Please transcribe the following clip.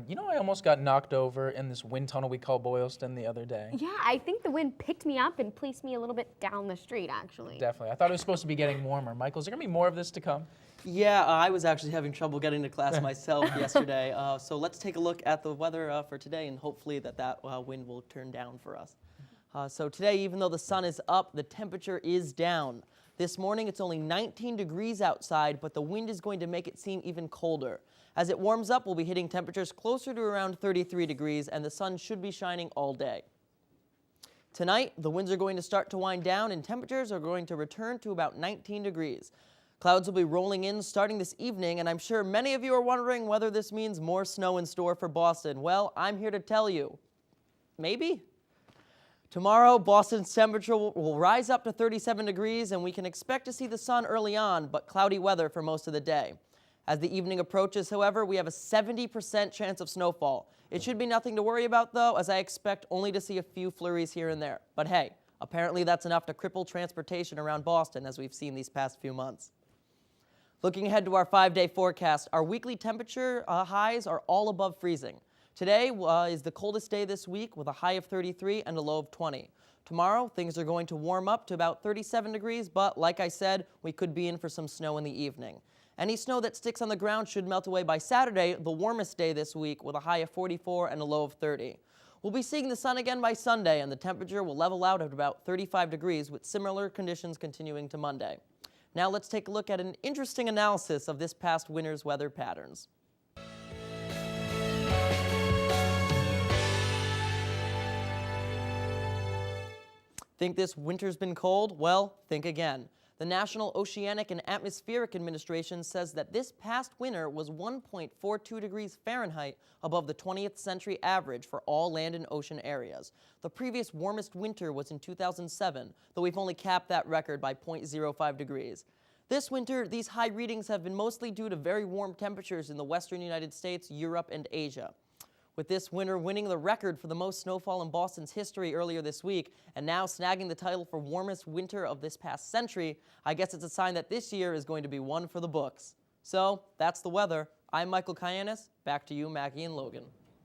You know, I almost got knocked over in this wind tunnel we call Boylston the other day. Yeah, I think the wind picked me up and placed me a little bit down the street, actually. Definitely. I thought it was supposed to be getting warmer. Michael, is there going to be more of this to come? Yeah, I was actually having trouble getting to class myself yesterday. So let's take a look at the weather for today, and hopefully that wind will turn down for us. So today, even though the sun is up, the temperature is down. This morning, it's only 19 degrees outside, but the wind is going to make it seem even colder. As it warms up, we'll be hitting temperatures closer to around 33 degrees, and the sun should be shining all day. Tonight, the winds are going to start to wind down, and temperatures are going to return to about 19 degrees. Clouds will be rolling in starting this evening, and I'm sure many of you are wondering whether this means more snow in store for Boston. Well, I'm here to tell you, maybe. Tomorrow, Boston's temperature will rise up to 37 degrees, and we can expect to see the sun early on, but cloudy weather for most of the day. As the evening approaches, however, we have a 70% chance of snowfall. It should be nothing to worry about, though, as I expect only to see a few flurries here and there. But hey, apparently that's enough to cripple transportation around Boston, as we've seen these past few months. Looking ahead to our 5-day forecast, our weekly temperature highs are all above freezing. Today is the coldest day this week with a high of 33 and a low of 20. Tomorrow, things are going to warm up to about 37 degrees, but like I said, we could be in for some snow in the evening. Any snow that sticks on the ground should melt away by Saturday, the warmest day this week, with a high of 44 and a low of 30. We'll be seeing the sun again by Sunday, and the temperature will level out at about 35 degrees, with similar conditions continuing to Monday. Now let's take a look at an interesting analysis of this past winter's weather patterns. Think this winter's been cold? Well, think again. The National Oceanic and Atmospheric Administration says that this past winter was 1.42 degrees Fahrenheit above the 20th century average for all land and ocean areas. The previous warmest winter was in 2007, though we've only capped that record by 0.05 degrees. This winter, these high readings have been mostly due to very warm temperatures in the western United States, Europe, and Asia. With this winter winning the record for the most snowfall in Boston's history earlier this week, and now snagging the title for warmest winter of this past century, I guess it's a sign that this year is going to be one for the books. So, that's the weather. I'm Michael Kyanis. Back to you, Maggie and Logan.